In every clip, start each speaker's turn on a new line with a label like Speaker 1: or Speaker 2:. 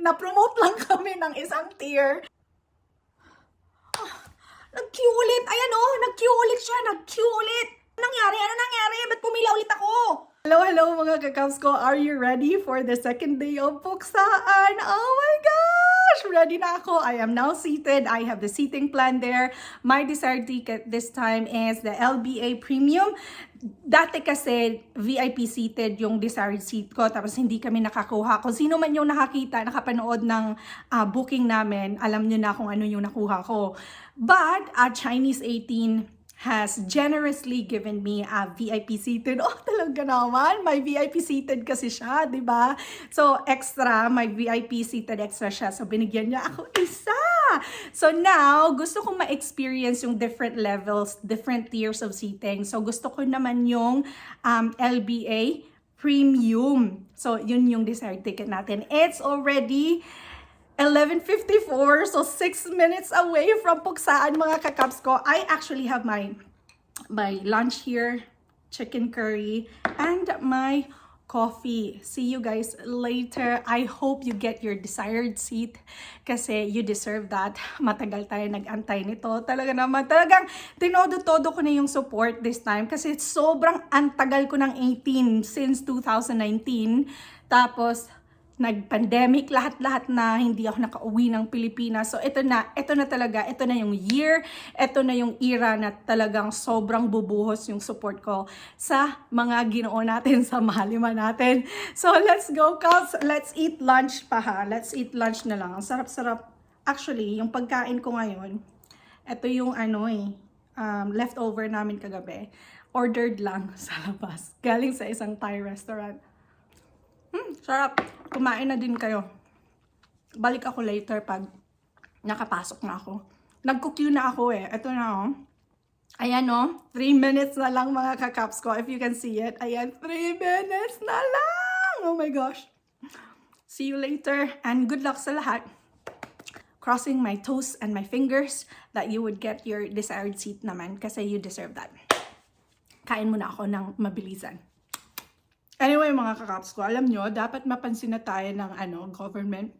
Speaker 1: Na-promote lang kami ng isang tier. Nag-queue ulit. Ayan oh, nag-queue ulit siya. Nag-queue ulit. Nangyari? Ano nangyari? Ba't pumila ulit ako? Hello mga kakabs ko. Are you ready for the second day of puksaan? Oh my gosh! Ready na ako. I am now seated. I have the seating plan there. My desired ticket this time is the LBA Premium. Dati kasi VIP seated yung desired seat ko, tapos hindi kami nakakuha. Kung sino man yung nakakita, nakapanood ng booking namin, alam nyo na kung ano yung nakuha ko. But Chinese 18 has generously given me a VIP seated. Oh, talaga naman. May VIP seated kasi siya, di ba? So, extra, may VIP seated extra siya. So, binigyan niya ako isa. So, now, gusto kong ma-experience yung different levels, different tiers of seating. So, gusto ko naman yung LBA Premium. So, yun yung desired ticket natin. It's already 11:54, so 6 minutes away from puksaan mga kakabs ko. I actually have my lunch here, chicken curry, and my coffee. See you guys later. I hope you get your desired seat kasi you deserve that. Matagal tayo nag-antay nito. Talaga naman, talagang tinodo-todo ko na yung support this time kasi sobrang antagal ko ng 18 since 2019. Tapos, nag-pandemic, lahat-lahat na hindi ako nakauwi ng Pilipinas. So ito na talaga, ito na yung year, ito na yung era na talagang sobrang bubuhos yung support ko sa mga Ginoo natin, sa mahalima natin. So let's go, Cubs. Let's eat lunch pa ha. Let's eat lunch na lang. Ang sarap-sarap. Actually, yung pagkain ko ngayon, ito yung leftover namin kagabi. Ordered lang sa labas. Galing sa isang Thai restaurant. Sarap. Kumain na din kayo. Balik ako later pag nakapasok na ako. Nag-queue na ako eh. Ito na oh. Ayan oh. 3 minutes na lang mga kakaps ko. If you can see it. Ayan. 3 minutes na lang. Oh my gosh. See you later. And good luck sa lahat. Crossing my toes and my fingers that you would get your desired seat naman. Kasi you deserve that. Kain muna ako ng mabilisan. Anyway, mga kakaps ko, alam nyo, dapat mapansin na tayo ng government.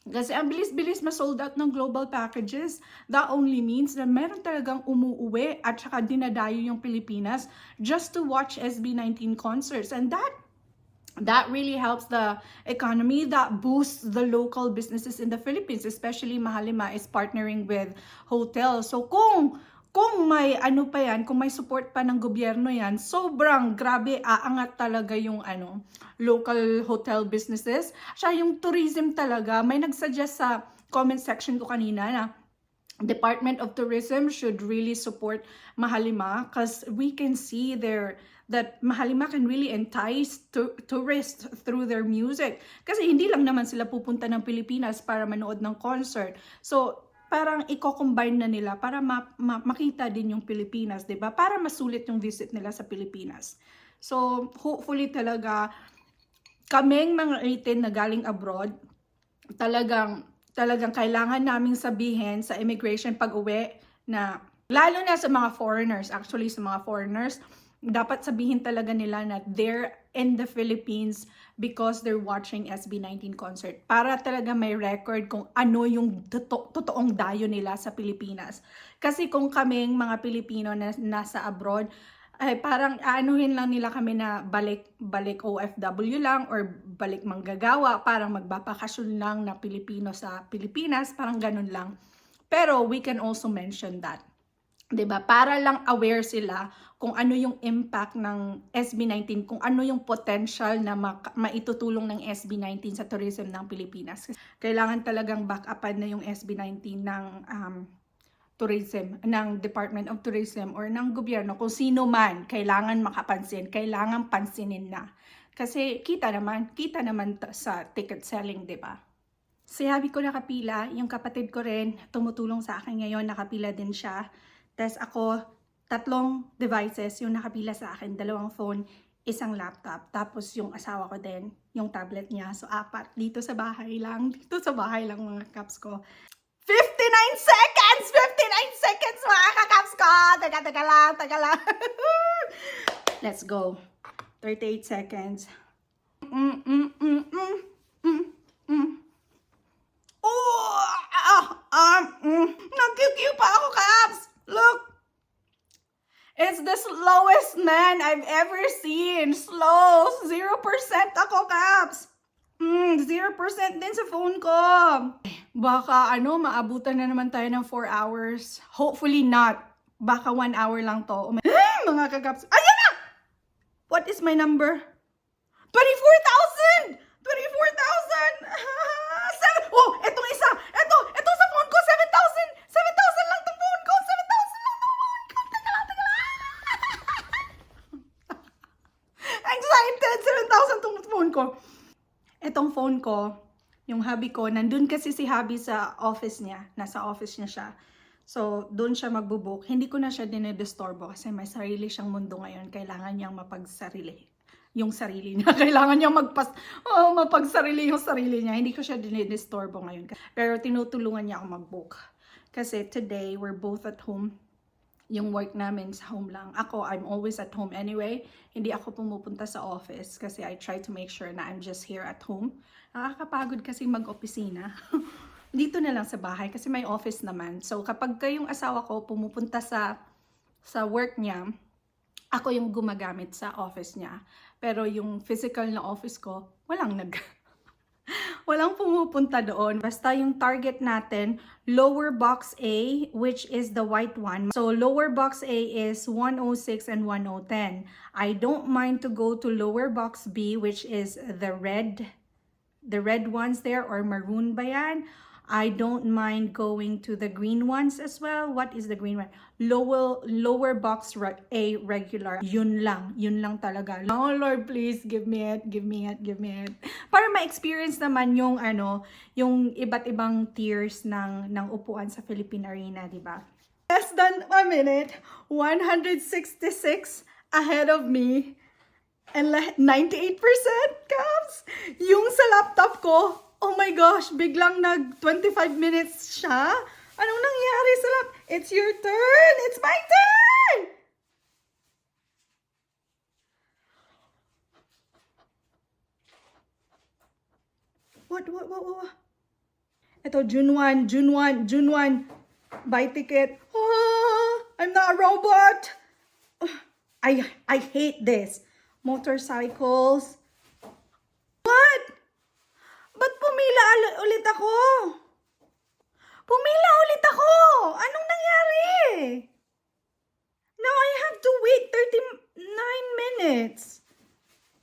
Speaker 1: Kasi ang bilis-bilis ma-sold out ng global packages. That only means na meron talagang umuuwi at saka dinadayo yung Pilipinas just to watch SB19 concerts. And that really helps the economy, that boosts the local businesses in the Philippines, especially Mahalima is partnering with hotels. So kung may kung may support pa ng gobyerno yan, sobrang grabe, aangat talaga yung local hotel businesses. Siya yung tourism talaga. May nagsuggest sa comment section ko kanina na Department of Tourism should really support Mahalima because we can see that Mahalima can really entice tourists through their music. Kasi hindi lang naman sila pupunta ng Pilipinas para manood ng concert. So, parang i-combine na nila para makita din yung Pilipinas, 'di ba? Para masulit yung visit nila sa Pilipinas. So, hopefully talaga kaming mga 18 na galing abroad, talagang kailangan naming sabihin sa immigration pag-uwi na lalo na sa mga foreigners, actually sa mga foreigners, dapat sabihin talaga nila na they're in the Philippines because they're watching SB19 concert. Para talaga may record kung ano yung totoong dayo nila sa Pilipinas. Kasi kung kaming mga Pilipino na nasa abroad, ay parang aanuhin lang nila kami na balik OFW lang or balik manggagawa, parang magbabakasyon lang na Pilipino sa Pilipinas, parang ganun lang. Pero we can also mention that. 'Di ba? Para lang aware sila kung ano yung impact ng SB19, kung ano yung potential na maitutulong ng SB19 sa tourism ng Pilipinas. Kailangan talagang back-upan na yung SB19 ng tourism, ng Department of Tourism or ng gobyerno, kung sino man kailangan makapansin, kailangan pansinin na. Kasi kita naman sa ticket selling, 'di ba? Sabi ko nakapila, yung kapatid ko rin tumutulong sa akin ngayon, nakapila din siya. Tapos ako, 3 devices yung nakapila sa akin, 2 phone, 1 laptop. Tapos yung asawa ko din, yung tablet niya. So 4 dito sa bahay lang mga kaps ko. 59 seconds! 59 seconds mga kakaps ko! Taga lang. Let's go. 38 seconds. Nag-queue pa ako, Caps! Look! It's the slowest man I've ever seen. Slow. 0% ako, Caps. 0% din sa phone ko. Baka maabutan na naman tayo ng 4 hours. Hopefully not. Baka 1 hour lang to. Mga kakaps. Ayan na! What is my number? 24,000! 24,000! Oh, etong isa! Ito sa phone ko! 7,000! 7,000 lang tong phone ko! 7,000 lang tong phone ko! Teka lang. Excited! 7,000 tong phone ko. Etong phone ko, yung hubby ko, nandun kasi si hubby sa office niya. Nasa office niya siya. So, doon siya magbubook. Hindi ko na siya dinidisturbo kasi may sarili siyang mundo ngayon. Kailangan niyang mapagsarili. Yung sarili niya. Kailangan niyang mapagsarili yung sarili niya. Hindi ko siya dinidisturbo ngayon. Pero tinutulungan niya ako mag-book. Kasi today, we're both at home. Yung work namin sa home lang. Ako, I'm always at home anyway. Hindi ako pumupunta sa office kasi I try to make sure na I'm just here at home. Nakakapagod kasi mag-opisina. Dito na lang sa bahay kasi may office naman. So, kapag kayong asawa ko pumupunta sa work niya, ako yung gumagamit sa office niya. Pero yung physical na office ko, walang pumupunta doon. Basta yung target natin, lower box A, which is the white one. So, lower box A is 106 and 110. I don't mind to go to lower box B, which is the red ones there, or maroon ba yan? I don't mind going to the green ones as well. What is the green one? Lower box A regular. Yun lang talaga. Oh Lord, please give me it. Para ma-experience naman yung yung iba't ibang tiers ng upuan sa Philippine Arena, di ba? Less than a minute, 166 ahead of me. And 98% Caps. Yung sa laptop ko, oh my gosh, biglang nag-25 minutes siya. Anong nangyari sa laptop? It's your turn! It's my turn! What? Ito, June 1. Buy ticket. I'm not a robot. I hate this. Motorcycles. What? Ba't pumila ulit ako? Anong nangyari? Now I have to wait 39 minutes.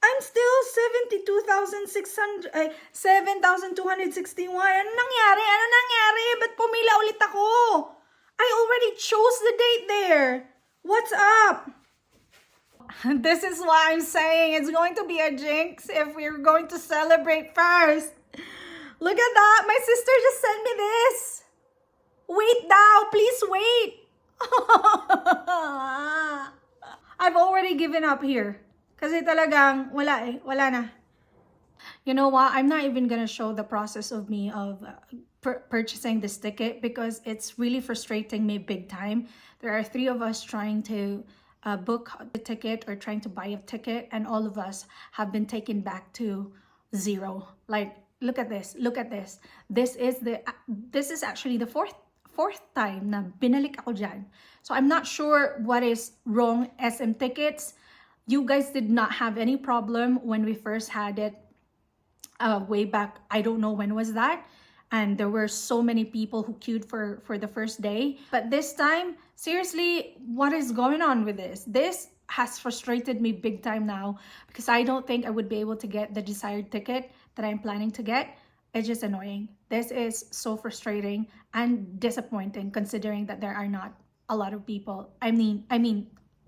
Speaker 1: I'm still 7,261. Anong nangyari? Ba't pumila ulit ako? I already chose the date there. What's up? This is why I'm saying it's going to be a jinx if we're going to celebrate first. Look at that. My sister just sent me this. Wait now. Please wait. I've already given up here. Kasi talagang wala na. You know what? I'm not even gonna show the process of me of purchasing this ticket because it's really frustrating me big time. There are 3 of us trying to book the ticket or trying to buy a ticket, and all of us have been taken back to 0. Like, look at this. This is actually the fourth time na binalik ako dyan. So I'm not sure what is wrong. SM tickets, you guys did not have any problem when we first had it way back. I don't know when was that. And there were so many people who queued for the first day. But this time, seriously, what is going on with this? This has frustrated me big time now because I don't think I would be able to get the desired ticket that I'm planning to get. It's just annoying. This is so frustrating and disappointing considering that there are not a lot of people. I mean,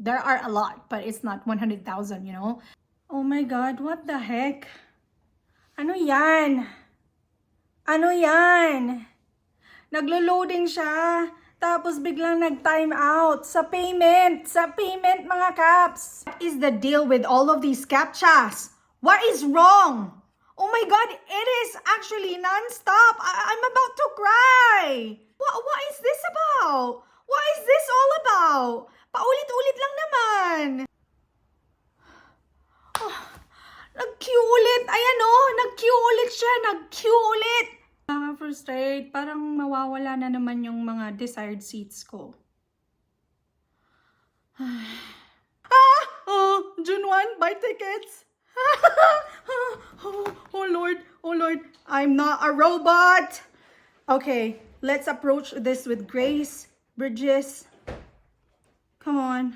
Speaker 1: there are a lot, but it's not 100,000, you know? Oh my God, what the heck? Ano yan? Naglo-loading siya. Tapos biglang nag-time out sa payment. Mga Caps. What is the deal with all of these CAPTCHAs? What is wrong? Oh my God, it is actually non-stop. I'm about to cry. What is this about? What is this all about? Paulit-ulit lang naman. Nag-queue ulit. Ayan o, nag-queue ulit siya. Nag-queue ulit. Frustrate. Parang mawawala na naman yung mga desired seats ko. June 1, buy tickets. Oh Lord, I'm not a robot. Okay, let's approach this with grace. Bridges. Come on.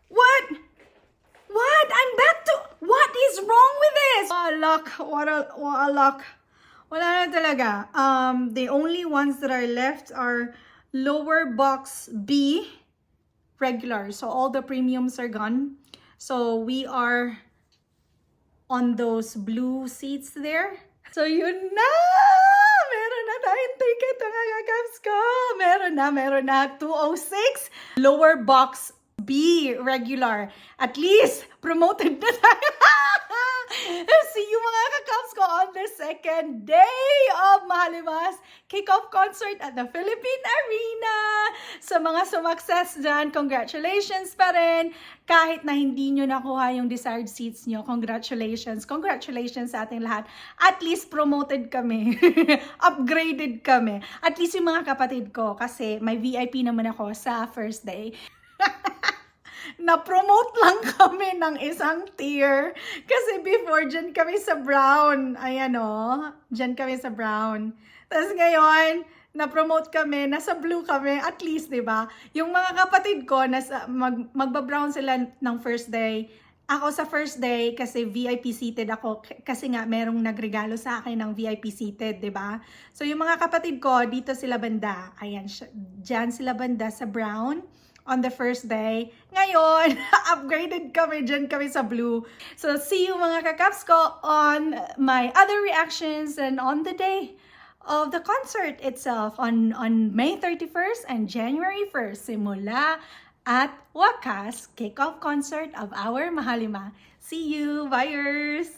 Speaker 1: What? I'm back to... What is wrong with this? Luck. What a luck. Wala na talaga. The only ones that are left are lower box B, regular. So all the premiums are gone. So we are on those blue seats there. So yun na! Meron na tayong ticket, mga kakaps ko. Meron na. 206. Lower box B, regular. At least, promoted na tayo. See you mga kakaps ko on the second day of Mahalima's kickoff concert at the Philippine Arena. Sa mga sumakses dyan, congratulations pa rin. Kahit na hindi nyo nakuha yung desired seats nyo, congratulations. Congratulations sa ating lahat. At least promoted kami. Upgraded kami. At least yung mga kapatid ko, kasi may VIP naman ako sa first day. Na-promote lang kami ng isang tier. Kasi before, dyan kami sa brown. Ayan o. Dyan kami sa brown. Tapos ngayon, na-promote kami, nasa blue kami, at least, di ba? Yung mga kapatid ko, magba-brown sila ng first day. Ako sa first day, kasi VIP seated ako, kasi nga merong nagregalo sa akin ng VIP seated, di ba? So yung mga kapatid ko, dito sila banda. Ayan, dyan sila banda sa brown. On the first day. Ngayon, upgraded kami, dyan kami sa blue. So, see you mga kakaps ko on my other reactions and on the day of the concert itself on May 31st and January 1st. Simula at wakas, kickoff concert of our Mahalima. See you, buyers!